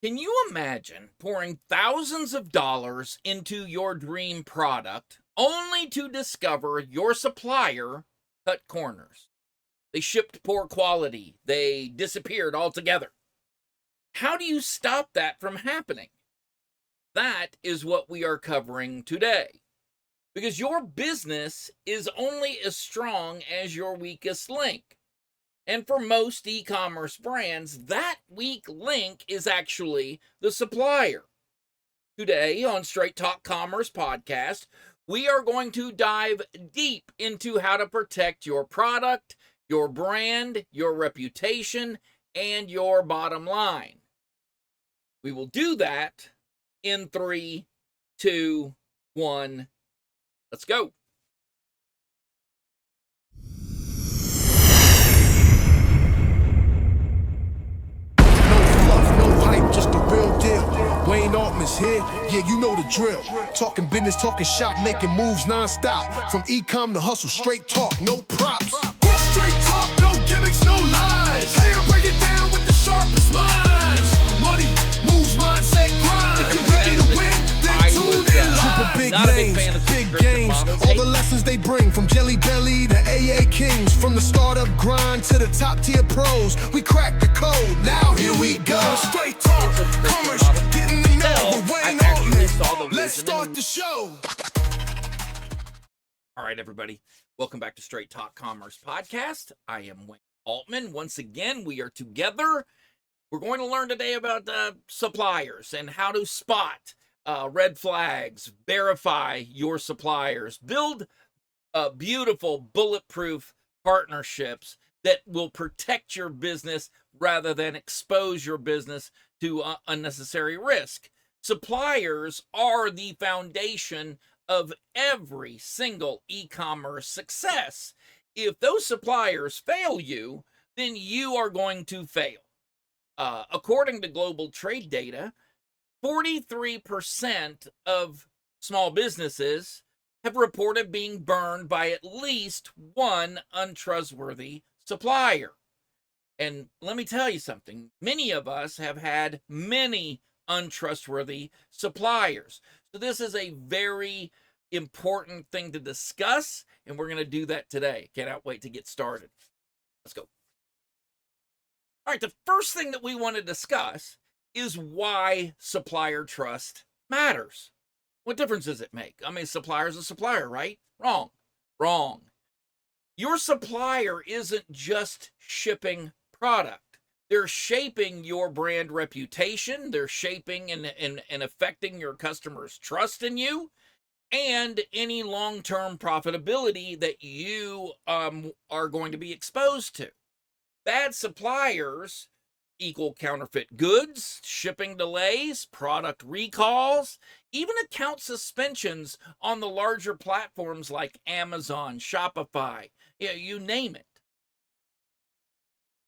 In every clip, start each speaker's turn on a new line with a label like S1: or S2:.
S1: Can you imagine pouring thousands of dollars into your dream product only to discover your supplier cut corners? They shipped poor quality. They disappeared altogether. How do you stop that from happening? That is what we are covering today. Because your business is only as strong as your weakest link. And for most e-commerce brands, that weak link is actually the supplier. Today on Straight Talk Commerce Podcast, we are going to dive deep into how to protect your product, your brand, your reputation, and your bottom line. We will do that in 3, 2, 1. Let's go.
S2: Just the real deal. Wayne Altman's here, yeah, you know the drill. Talking business, talking shop, making moves non-stop. From e-com to hustle, straight talk, no props. Straight talk, no gimmicks, no lies. Hey, I break it down with the sharpest minds. Money moves, mindset, grind. If you're ready to win, then tune in live. Big names, big games, all the lessons they bring. From Jelly Belly to AA Kings. From the startup grind to the top tier pros. We crack the code, now here we go. Straight talk, commerce, getting to know the Wayne Altman. Let's start the show.
S1: All right, everybody. Welcome back to Straight Talk Commerce Podcast. I am Wayne Altman. Once again, we are together. We're going to learn today about suppliers and how to spot red flags, verify your suppliers, build beautiful, bulletproof partnerships that will protect your business rather than expose your business to unnecessary risk. Suppliers are the foundation of every single e-commerce success. If those suppliers fail you, then you are going to fail. According to global trade data, 43% of small businesses have reported being burned by at least one untrustworthy supplier. And let me tell you something, many of us have had many untrustworthy suppliers. So this is a very important thing to discuss, and we're going to do that today. Cannot wait to get started. Let's go. All right, the first thing that we want to discuss is why supplier trust matters. What difference does it make? I mean, supplier's a supplier, right? Wrong. Your supplier isn't just shipping product. They're shaping your brand reputation. They're shaping and affecting your customers' trust in you and any long-term profitability that you are going to be exposed to. Bad suppliers equal counterfeit goods, shipping delays, product recalls, even account suspensions on the larger platforms like Amazon, Shopify, you name it.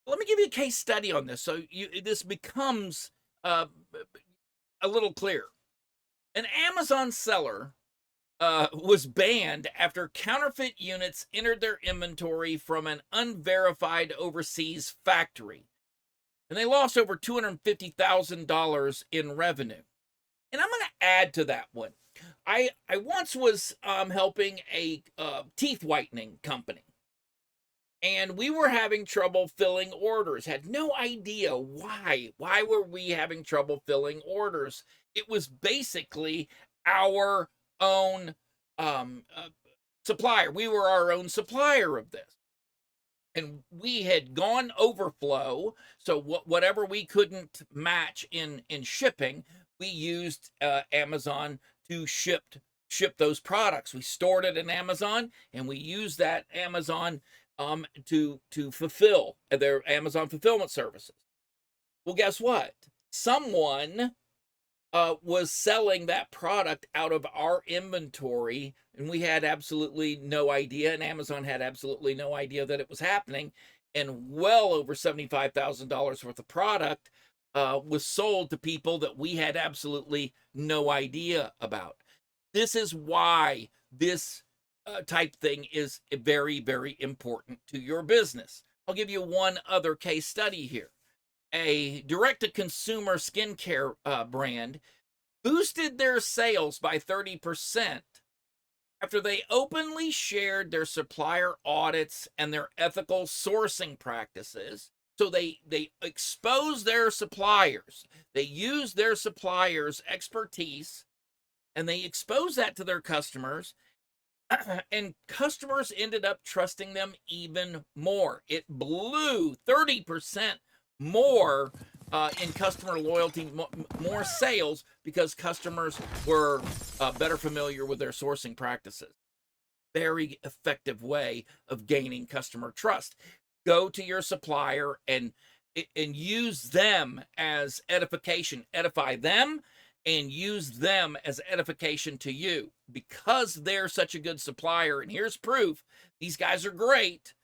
S1: Let me give you a case study on this so this becomes a little clear. An Amazon seller was banned after counterfeit units entered their inventory from an unverified overseas factory. And they lost over $250,000 in revenue. And I'm going to add to that one. I once was helping a teeth whitening company. And we were having trouble filling orders. Had no idea why. Why were we having trouble filling orders? It was basically our own supplier. We were our own supplier of this. And we had gone overflow, so whatever we couldn't match in shipping, we used Amazon to ship those products. We stored it in Amazon, and we used that Amazon to fulfill their Amazon fulfillment services. Well, guess what? Someone was selling that product out of our inventory, and we had absolutely no idea, and Amazon had absolutely no idea that it was happening, and well over $75,000 worth of product was sold to people that we had absolutely no idea about. This is why this type thing is very, very important to your business. I'll give you one other case study here. a direct-to-consumer skincare brand, boosted their sales by 30% after they openly shared their supplier audits and their ethical sourcing practices. So they expose their suppliers. They use their suppliers' expertise and they expose that to their customers. And customers ended up trusting them even more. It blew 30% more in customer loyalty, more sales, because customers were better familiar with their sourcing practices. Very effective way of gaining customer trust. Go to your supplier and use them as edification. Edify them and use them as edification to you, because they're such a good supplier. And here's proof: these guys are great.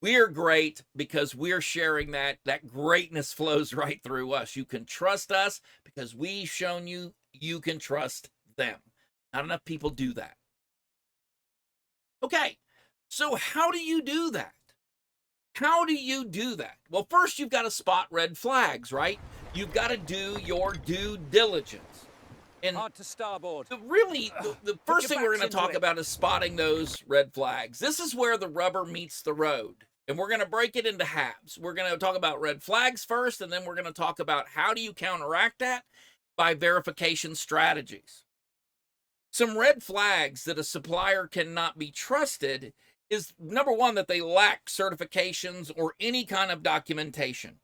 S1: We're great because we're sharing that greatness flows right through us. You can trust us because we've shown you you can trust them. Not enough people do that. Okay, so how do you do that? How do you do that? Well, first you've got to spot red flags, right? You've got to do your due diligence. And
S3: Hard to starboard.
S1: the
S3: Put
S1: first
S3: your
S1: thing we're
S3: backs
S1: going to
S3: into
S1: talk
S3: it.
S1: about is spotting those red flags. This is where the rubber meets the road. And we're going to break it into halves. We're going to talk about red flags first, and then we're going to talk about how do you counteract that by verification strategies. Some red flags that a supplier cannot be trusted is, number one, that they lack certifications or any kind of documentation.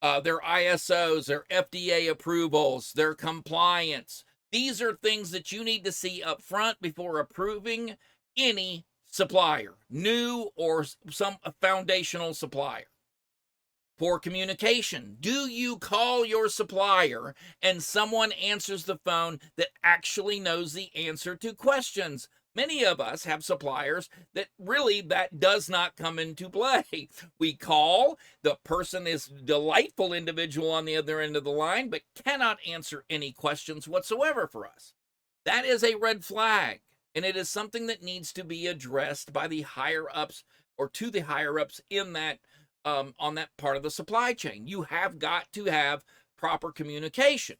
S1: Their ISOs, their FDA approvals, their compliance. These are things that you need to see up front before approving any supplier, new or some foundational supplier. Poor communication. Do you call your supplier and someone answers the phone that actually knows the answer to questions? Many of us have suppliers that really that does not come into play. We call, the person is a delightful individual on the other end of the line, but cannot answer any questions whatsoever for us. That is a red flag, and it is something that needs to be addressed by the higher ups, or to the higher ups in that on that part of the supply chain. You have got to have proper communication.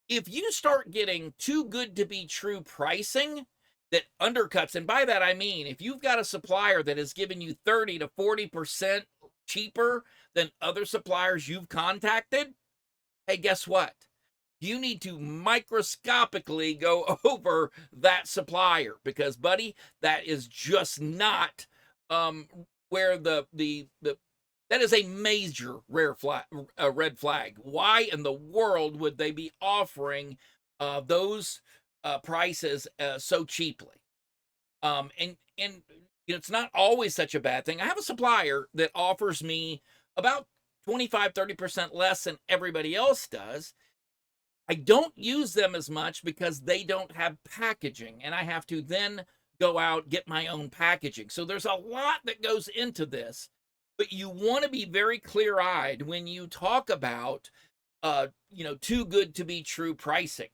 S1: If you start getting too good to be true pricing that undercuts, and by that I mean if you've got a supplier that has given you 30 to 40% cheaper than other suppliers you've contacted, hey, guess what? You need to microscopically go over that supplier, because, buddy, that is just not where that is a major red flag. Why in the world would they be offering those prices so cheaply? And it's not always such a bad thing. I have a supplier that offers me about 25-30% less than everybody else does. I don't use them as much because they don't have packaging, and I have to then go out, get my own packaging. So there's a lot that goes into this, but you want to be very clear-eyed when you talk about, too good to be true pricing.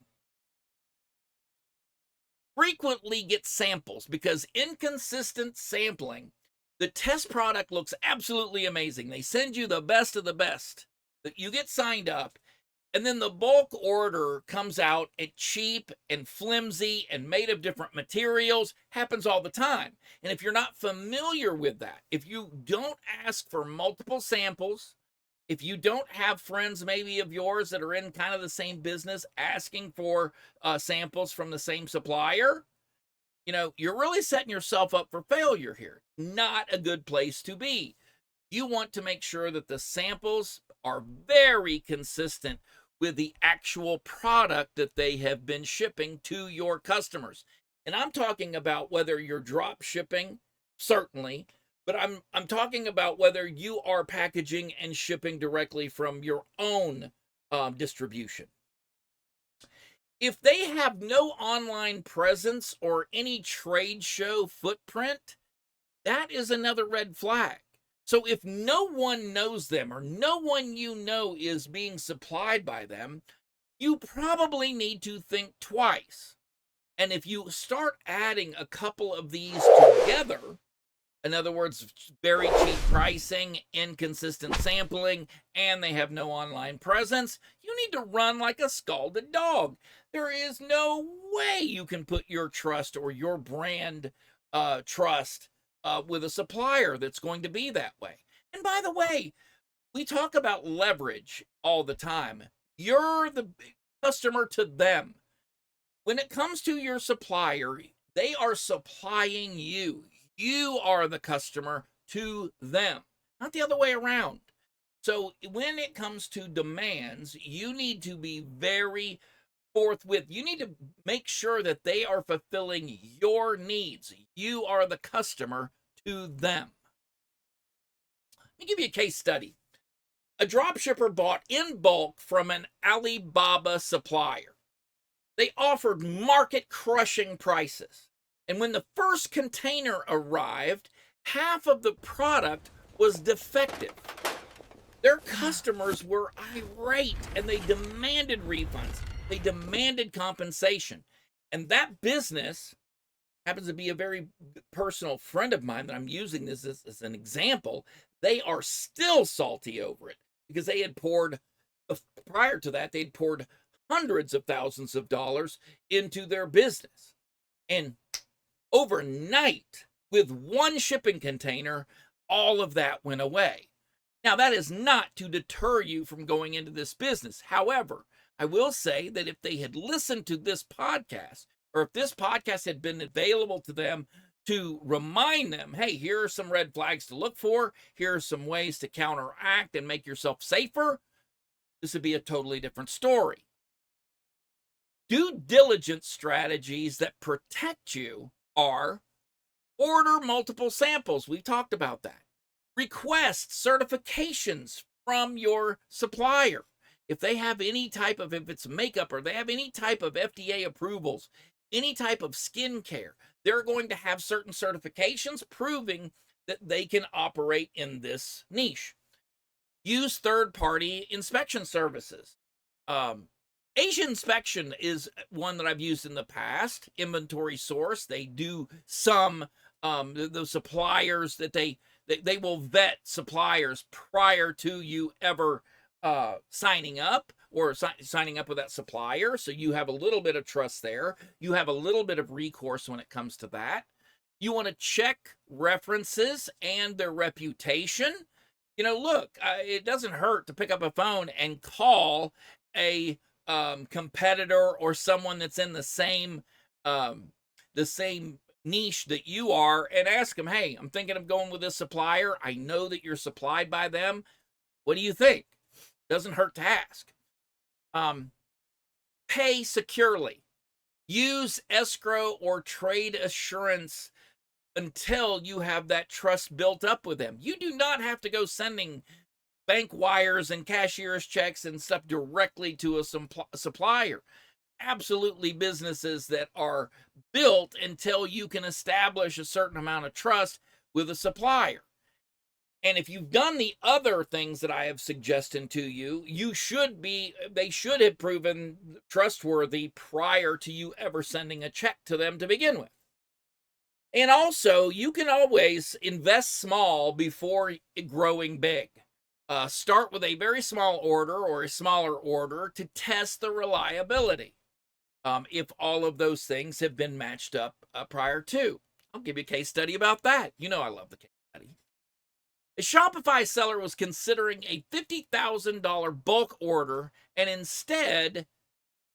S1: Frequently get samples, because inconsistent sampling, the test product looks absolutely amazing. They send you the best of the best. You get signed up, and then the bulk order comes out at cheap and flimsy and made of different materials. Happens all the time. And if you're not familiar with that, if you don't ask for multiple samples, if you don't have friends maybe of yours that are in kind of the same business asking for samples from the same supplier, you're really setting yourself up for failure here. Not a good place to be. You want to make sure that the samples are very consistent with the actual product that they have been shipping to your customers. And I'm talking about whether you're drop shipping, certainly, but I'm talking about whether you are packaging and shipping directly from your own distribution. If they have no online presence or any trade show footprint, that is another red flag. So if no one knows them, or no one is being supplied by them, you probably need to think twice. And if you start adding a couple of these together, In other words, very cheap pricing, inconsistent sampling, and they have no online presence. You need to run like a scalded dog. There is no way you can put your trust or your brand trust with a supplier that's going to be that way. And by the way, we talk about leverage all the time. You're the customer to them. When it comes to your supplier, they are supplying you. You are the customer to them, not the other way around. So when it comes to demands, you need to be very forthwith. You need to make sure that they are fulfilling your needs. You are the customer to them. Let me give you a case study. A dropshipper bought in bulk from an Alibaba supplier. They offered market-crushing prices. And when the first container arrived, half of the product was defective. Their customers were irate and they demanded refunds. They demanded compensation. And that business happens to be a very personal friend of mine that I'm using this as an example. They are still salty over it because they had poured, prior to that, they'd poured hundreds of thousands of dollars into their business. And overnight, with one shipping container, all of that went away. Now, that is not to deter you from going into this business. However, I will say that if they had listened to this podcast, or if this podcast had been available to them to remind them, hey, here are some red flags to look for, here are some ways to counteract and make yourself safer, this would be a totally different story. Due diligence strategies that protect you are order multiple samples. We've talked about that. Request certifications from your supplier. If they have any type of, if it's makeup or they have any type of FDA approvals, any type of skincare, they're going to have certain certifications proving that they can operate in this niche. Use third-party inspection services. Asia Inspection is one that I've used in the past. Inventory Source, they do some, the suppliers that they will vet suppliers prior to you ever signing up or signing up with that supplier. So you have a little bit of trust there. You have a little bit of recourse when it comes to that. You want to check references and their reputation. You know, look, it doesn't hurt to pick up a phone and call a competitor or someone that's in the same niche that you are and ask them, hey, I'm thinking of going with this supplier. I know that you're supplied by them. What do you think? Doesn't hurt to ask. Pay securely. Use escrow or trade assurance until you have that trust built up with them. You do not have to go sending bank wires and cashier's checks and stuff directly to a supplier. Absolutely, businesses that are built until you can establish a certain amount of trust with a supplier. And if you've done the other things that I have suggested to you, they should have proven trustworthy prior to you ever sending a check to them to begin with. And also, you can always invest small before growing big. Start with a very small order or a smaller order to test the reliability. If all of those things have been matched up prior to. I'll give you a case study about that. You know I love the case study. A Shopify seller was considering a $50,000 bulk order, and instead,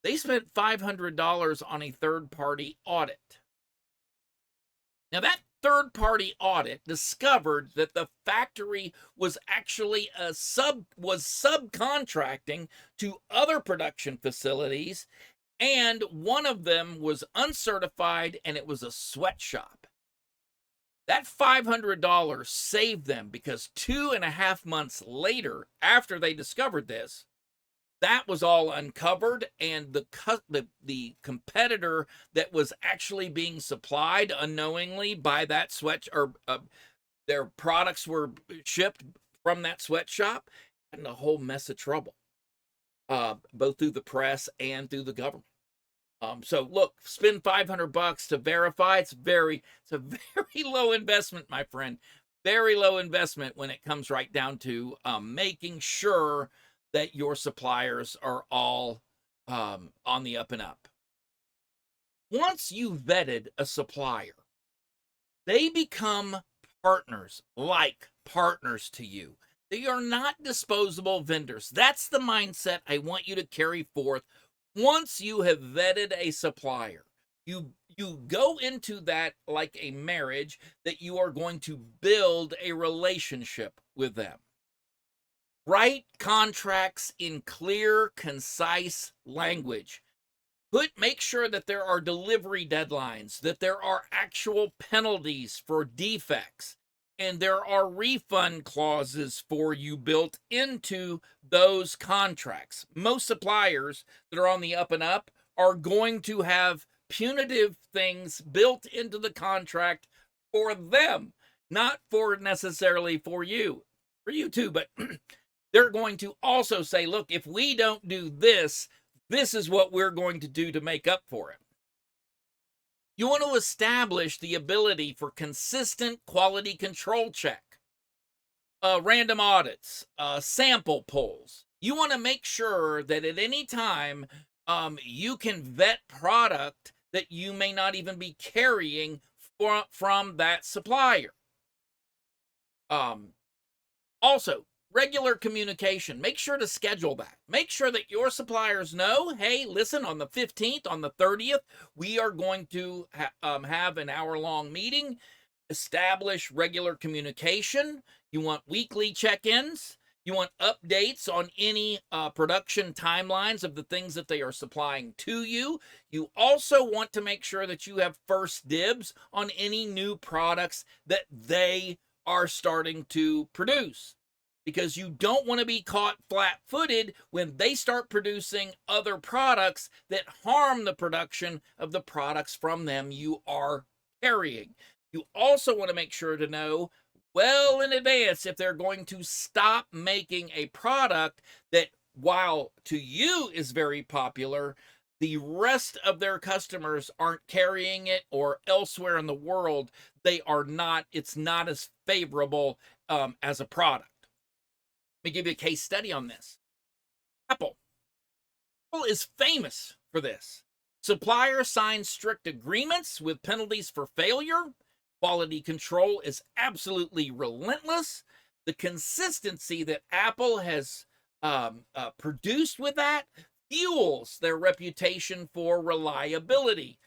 S1: they spent $500 on a third-party audit. Now, that third-party audit discovered that the factory was actually subcontracting to other production facilities, and one of them was uncertified, and it was a sweatshop. That $500 saved them because 2.5 months later, after they discovered this, that was all uncovered, and the competitor that was actually being supplied unknowingly by that their products were shipped from that sweatshop, and a whole mess of trouble, both through the press and through the government. So look, spend $500 to verify. It's a very low investment, my friend. Very low investment when it comes right down to making sure that your suppliers are all on the up and up. Once you vetted a supplier, they become partners, like partners to you. They are not disposable vendors. That's the mindset I want you to carry forth. Once you have vetted a supplier, you go into that like a marriage, that you are going to build a relationship with them. Write contracts in clear, concise language. Make sure that there are delivery deadlines, that there are actual penalties for defects, and there are refund clauses for you built into those contracts. Most suppliers that are on the up and up are going to have punitive things built into the contract for them, not for necessarily for you too, but they're going to also say, look, if we don't do this, this is what we're going to do to make up for it. You want to establish the ability for consistent quality control check, random audits, sample pulls. You want to make sure that at any time you can vet product that you may not even be carrying from that supplier. Also, regular communication. Make sure to schedule that. Make sure that your suppliers know, hey, listen, on the 15th, on the 30th, we are going to have an hour-long meeting. Establish regular communication. You want weekly check-ins. You want updates on any production timelines of the things that they are supplying to you. You also want to make sure that you have first dibs on any new products that they are starting to produce, because you don't want to be caught flat-footed when they start producing other products that harm the production of the products from them you are carrying. You also want to make sure to know well in advance if they're going to stop making a product that, while to you is very popular, the rest of their customers aren't carrying it, or elsewhere in the world they are not. It's not as favorable as a product. Let me give you a case study on this. Apple. Apple is famous for this. Supplier signs strict agreements with penalties for failure. Quality control is absolutely relentless. The consistency that Apple has produced with that fuels their reputation for reliability.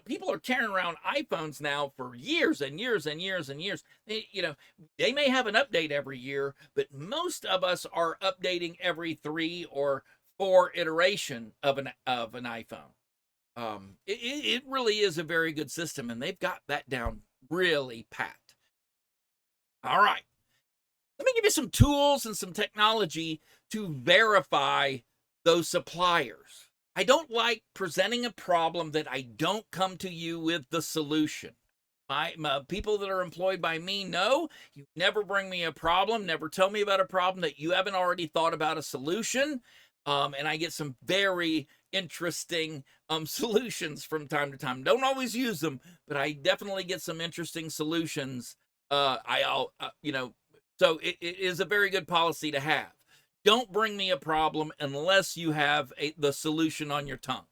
S1: People are carrying around iPhones now for years and years and years and years. They may have an update every year, but most of us are updating every 3 or 4 iteration of an iPhone. It really is a very good system, and they've got that down really pat. All right. Let me give you some tools and some technology to verify those suppliers. I don't like presenting a problem that I don't come to you with the solution. My people that are employed by me know you never bring me a problem, never tell me about a problem that you haven't already thought about a solution. And I get some very interesting solutions from time to time. Don't always use them, but I definitely get some interesting solutions. So it is a very good policy to have. Don't bring me a problem unless you have the solution on your tongue.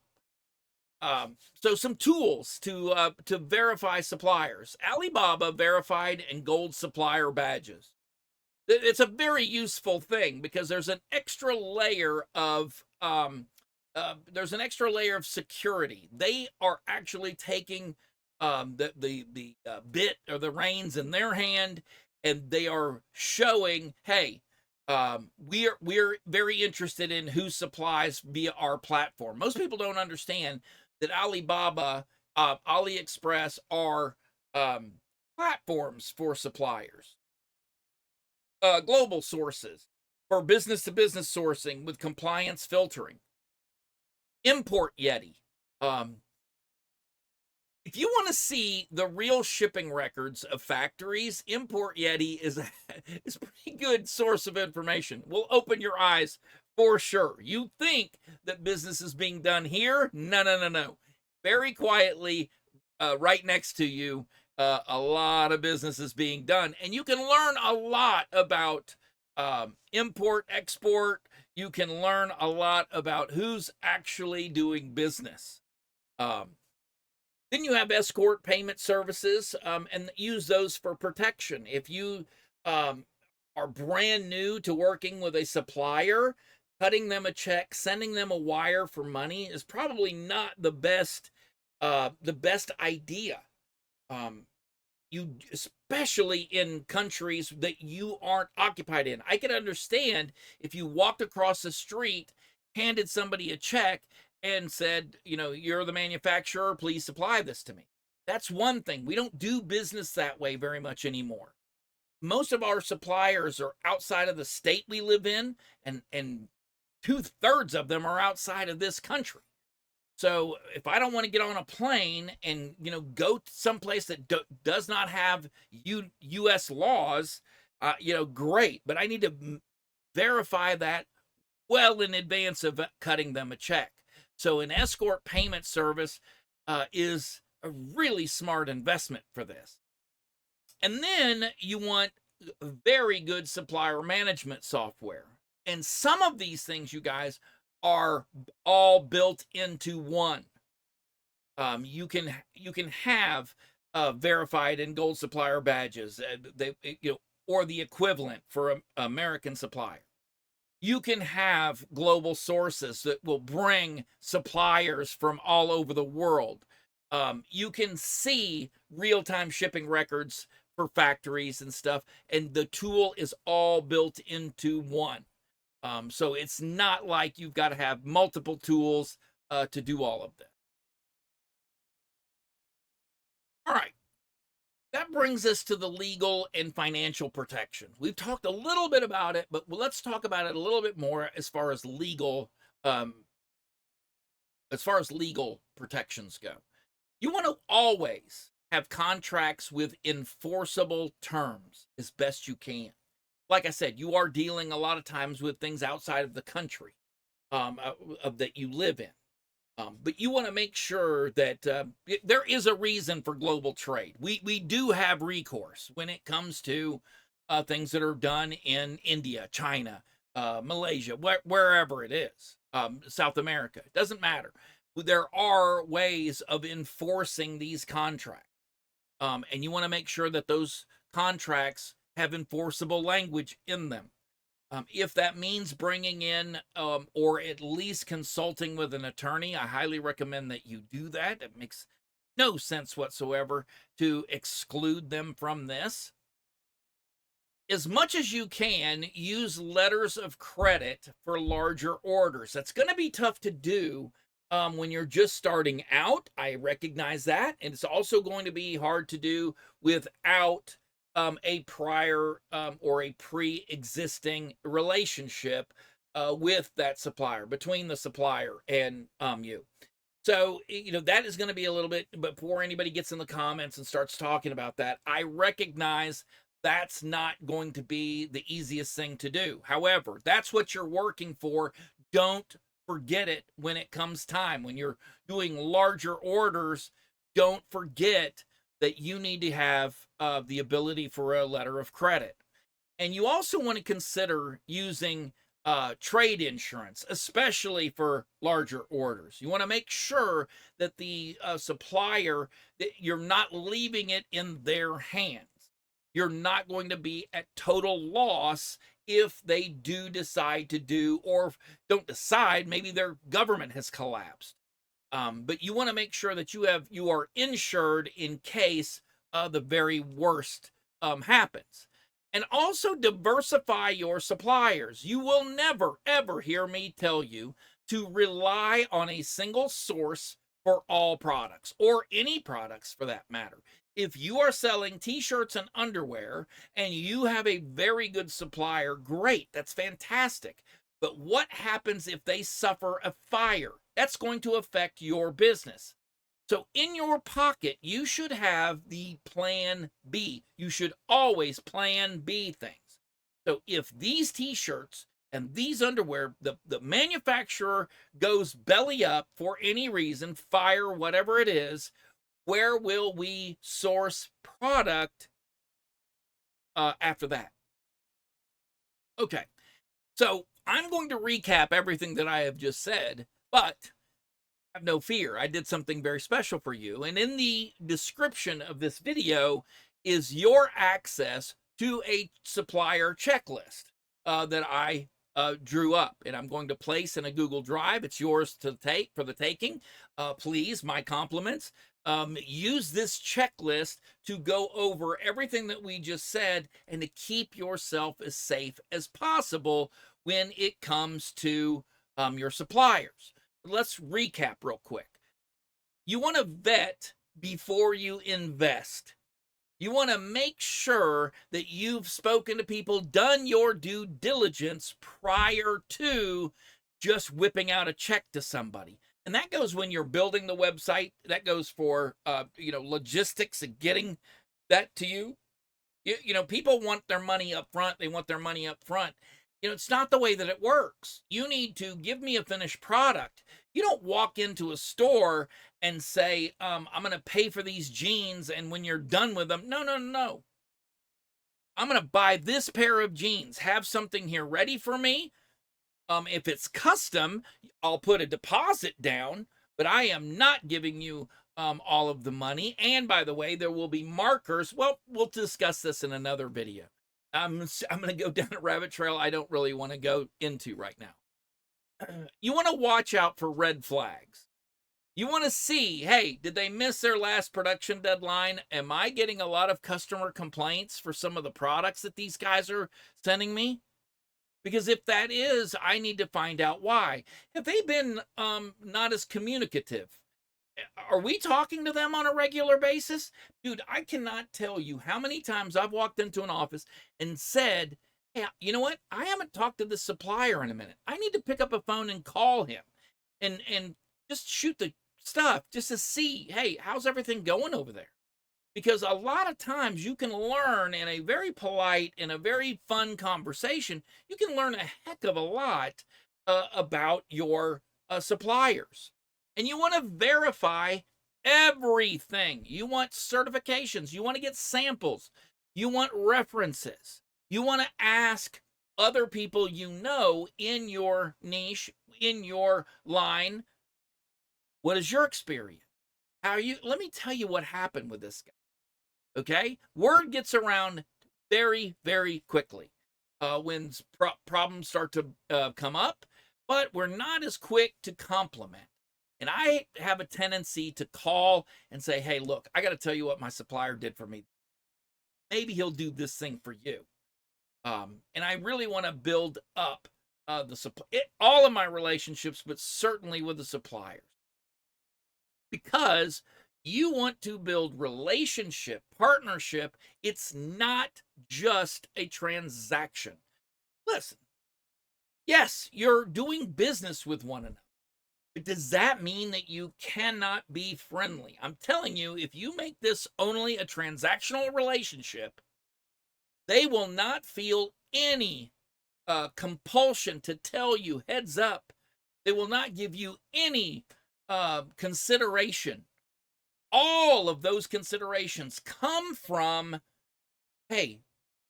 S1: So some tools to verify suppliers. Alibaba verified and gold supplier badges. It's a very useful thing because there's an extra layer of security. They are actually taking the bit or the reins in their hand, and they are showing, hey, we're very interested in who supplies via our platform. Most people don't understand that Alibaba, AliExpress are platforms for suppliers. Global sources for business-to-business sourcing with compliance filtering. Import Yeti. If you want to see the real shipping records of factories, Import Yeti is a pretty good source of information. Will open your eyes for sure. You think that business is being done here? No, no, no, no. Very quietly, right next to you, a lot of business is being done, and you can learn a lot about import, export. You can learn a lot about who's actually doing business. Um, then you have escort payment services, and use those for protection. If you um, are brand new to working with a supplier, cutting them a check, sending them a wire for money is probably not the best idea. Um, you especially in countries that you aren't occupied in. I can understand if you walked across the street, handed somebody a check, and said, you're the manufacturer, please supply this to me. That's one thing. We don't do business that way very much anymore. Most of our suppliers are outside of the state we live in, and two-thirds of them are outside of this country. So if I don't want to get on a plane and go to someplace that does not have U.S. laws, great. But I need to verify that well in advance of cutting them a check. So an escort payment service is a really smart investment for this. And then you want very good supplier management software. And some of these things, you guys, are all built into one. You can have verified and gold supplier badges, or the equivalent for an American supplier. You can have global sources that will bring suppliers from all over the world. You can see real-time shipping records for factories and stuff, and the tool is all built into one. So it's not like you've got to have multiple tools to do all of this. All right. That brings us to the legal and financial protection. We've talked a little bit about it, but let's talk about it a little bit more as far as legal protections go. You want to always have contracts with enforceable terms as best you can. Like I said, you are dealing a lot of times with things outside of the country that you live in. But you want to make sure that there is a reason for global trade. We do have recourse when it comes to things that are done in India, China, Malaysia, wherever it is, South America. It doesn't matter. There are ways of enforcing these contracts. And you want to make sure that those contracts have enforceable language in them. If that means bringing in or at least consulting with an attorney, I highly recommend that you do that. It makes no sense whatsoever to exclude them from this. As much as you can, use letters of credit for larger orders. That's going to be tough to do when you're just starting out. I recognize that. And it's also going to be hard to do without a prior or a pre-existing relationship with that supplier, between the supplier and you. So, that is going to be a little bit, before anybody gets in the comments and starts talking about that, I recognize that's not going to be the easiest thing to do. However, that's what you're working for. Don't forget it when it comes time. When you're doing larger orders, don't forget that you need to have the ability for a letter of credit. And you also want to consider using trade insurance, especially for larger orders. You want to make sure that the supplier, that you're not leaving it in their hands. You're not going to be at total loss if they do decide to do, or don't decide, maybe their government has collapsed. But you want to make sure that you are insured in case the very worst happens. And also diversify your suppliers. You will never, ever hear me tell you to rely on a single source for all products, or any products for that matter. If you are selling t-shirts and underwear and you have a very good supplier, great, that's fantastic. But what happens if they suffer a fire? That's going to affect your business. So in your pocket, you should have the plan B. You should always plan B things. So if these t-shirts and these underwear, the manufacturer goes belly up for any reason, fire, whatever it is, where will we source product after that? Okay, so I'm going to recap everything that I have just said, but have no fear. I did something very special for you. And in the description of this video is your access to a supplier checklist that I drew up, and I'm going to place in a Google Drive. It's yours to take for the taking. Please, my compliments. Use this checklist to go over everything that we just said and to keep yourself as safe as possible when it comes to your suppliers. Let's recap real quick. You want to vet before you invest. You want to make sure that you've spoken to people, done your due diligence prior to just whipping out a check to somebody. And that goes when you're building the website. That goes for logistics and getting that to you. People want their money up front. They want their money up front. It's not the way that it works. You need to give me a finished product. You don't walk into a store and say, I'm going to pay for these jeans, and when you're done with them, no. I'm going to buy this pair of jeans. Have something here ready for me. If it's custom, I'll put a deposit down, but I am not giving you all of the money. And by the way, there will be markers. Well, we'll discuss this in another video. I'm going to go down a rabbit trail I don't really want to go into right now. You want to watch out for red flags. You want to see, hey, did they miss their last production deadline? Am I getting a lot of customer complaints for some of the products that these guys are sending me? Because if that is, I need to find out why. Have they been not as communicative? Are we talking to them on a regular basis? Dude, I cannot tell you how many times I've walked into an office and said, hey, you know what? I haven't talked to the supplier in a minute. I need to pick up a phone and call him and just shoot the stuff just to see, hey, how's everything going over there? Because a lot of times you can learn in a very polite and a very fun conversation, you can learn a heck of a lot about your suppliers. And you want to verify everything. You want certifications. You want to get samples. You want references. You want to ask other people you know in your niche, in your line, what is your experience? Let me tell you what happened with this guy. Okay? Word gets around very, very quickly when problems start to come up, but we're not as quick to compliment. And I have a tendency to call and say, hey, look, I got to tell you what my supplier did for me. Maybe he'll do this thing for you. And I really want to build up all of my relationships, but certainly with the suppliers. Because you want to build relationship, partnership. It's not just a transaction. Listen, yes, you're doing business with one another. But does that mean that you cannot be friendly? I'm telling you, if you make this only a transactional relationship, they will not feel any compulsion to tell you, heads up. They will not give you any consideration. All of those considerations come from, hey,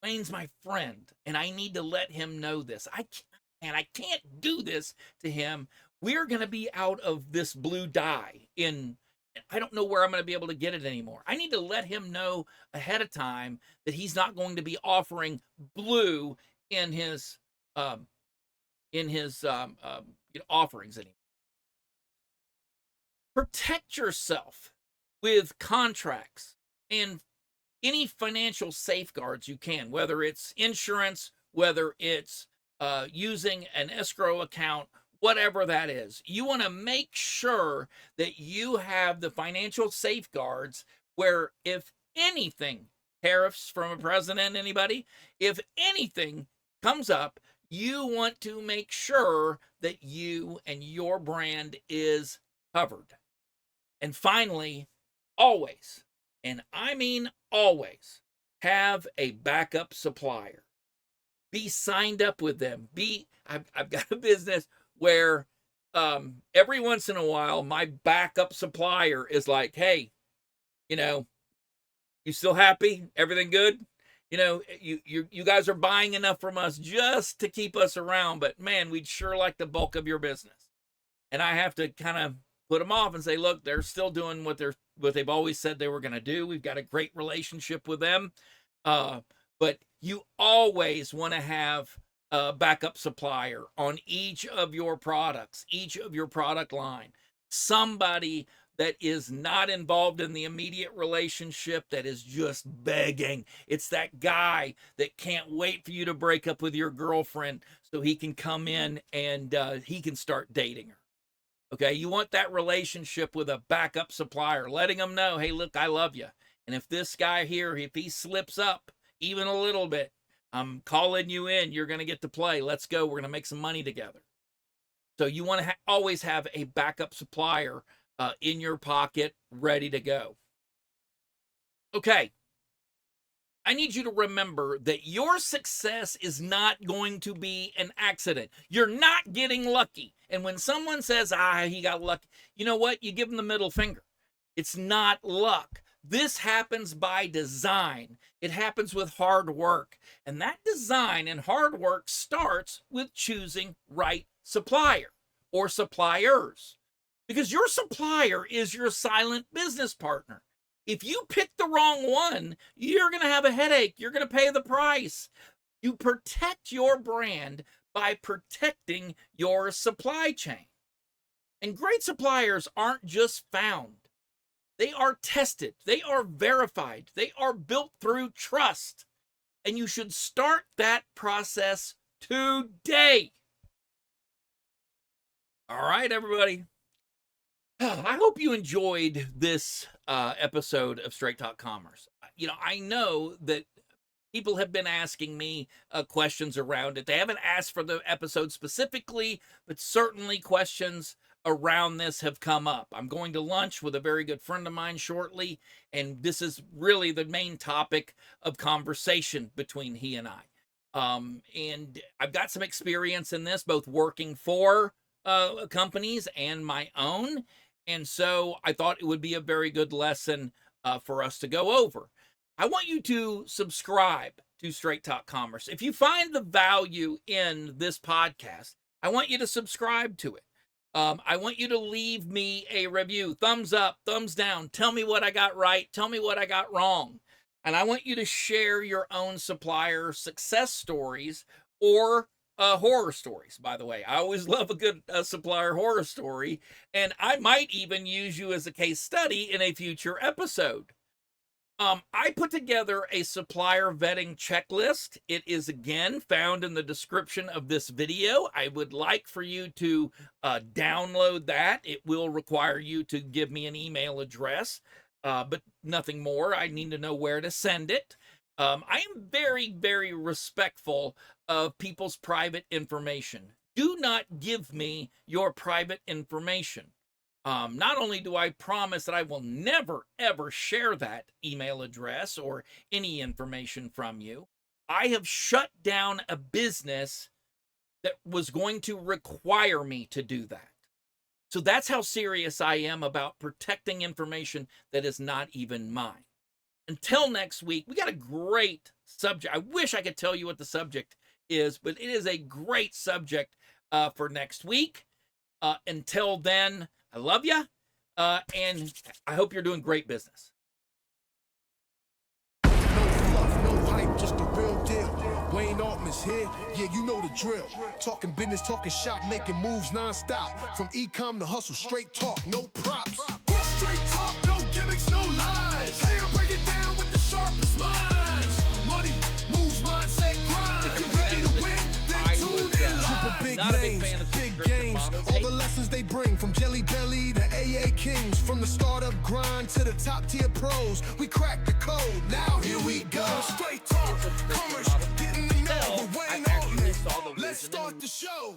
S1: Wayne's my friend, and I need to let him know this. I can't do this to him. We're going to be out of this blue dye I don't know where I'm going to be able to get it anymore. I need to let him know ahead of time that he's not going to be offering blue in his offerings anymore. Protect yourself with contracts and any financial safeguards you can, whether it's insurance, whether it's using an escrow account, whatever that is. You want to make sure that you have the financial safeguards where if anything, tariffs from a president, anybody, if anything comes up, you want to make sure that you and your brand is covered. And finally, always, and I mean always, have a backup supplier. Be signed up with them. I've got a business where every once in a while, my backup supplier is like, hey, you still happy? Everything good? You guys are buying enough from us just to keep us around, but man, we'd sure like the bulk of your business. And I have to kind of put them off and say, look, they're still doing what they've always said they were going to do. We've got a great relationship with them. But you always want to have a backup supplier on each of your products, each of your product line. Somebody that is not involved in the immediate relationship, that is just begging. It's that guy that can't wait for you to break up with your girlfriend so he can come in and he can start dating her. Okay, you want that relationship with a backup supplier, letting them know, hey, look, I love you. And if this guy here, if he slips up even a little bit, I'm calling you in. You're going to get to play. Let's go. We're going to make some money together. So you want to always have a backup supplier in your pocket, ready to go. Okay. I need you to remember that your success is not going to be an accident. You're not getting lucky. And when someone says, he got lucky, you know what? You give them the middle finger. It's not luck. This happens by design. It happens with hard work. And that design and hard work starts with choosing right supplier or suppliers. Because your supplier is your silent business partner. If you pick the wrong one, you're going to have a headache. You're going to pay the price. You protect your brand by protecting your supply chain. And great suppliers aren't just found. They are tested. They are verified. They are built through trust. And you should start that process today. All right, everybody. I hope you enjoyed this episode of Straight Talk Commerce. I know that people have been asking me questions around it. They haven't asked for the episode specifically, but certainly questions around this have come up. I'm going to lunch with a very good friend of mine shortly, and this is really the main topic of conversation between he and I. And I've got some experience in this, both working for companies and my own. And so I thought it would be a very good lesson for us to go over. I want you to subscribe to Straight Talk Commerce. If you find the value in this podcast, I want you to subscribe to it. I want you to leave me a review, thumbs up, thumbs down. Tell me what I got right. Tell me what I got wrong. And I want you to share your own supplier success stories or horror stories, by the way. I always love a good supplier horror story, and I might even use you as a case study in a future episode. I put together a supplier vetting checklist. It is, again, found in the description of this video. I would like for you to download that. It will require you to give me an email address, but nothing more. I need to know where to send it. I am very, very respectful of people's private information. Do not give me your private information. Not only do I promise that I will never, ever share that email address or any information from you, I have shut down a business that was going to require me to do that. So that's how serious I am about protecting information that is not even mine. Until next week, we got a great subject. I wish I could tell you what the subject is, but it is a great subject for next week. Until then, I love you, and I hope you're doing great business.
S2: No fluff, no hype, just the real deal. Wayne Altman's here, yeah, you know the drill. Talking business, talking shop, making moves non-stop. From e-com to hustle, straight talk, no props. Straight talk, no gimmicks, no lies. Hey, I break it down with the sharpest minds. Money, moves, mindset, grind. If you're ready to win, then tune in live. Big names, big games, all the lessons they bring. From Jelly Belly to AA Kings. From the startup grind to the top tier pros. We cracked the code, now here we go. Straight talk, commerce, getting the know. Wayne Altman, let's start the show.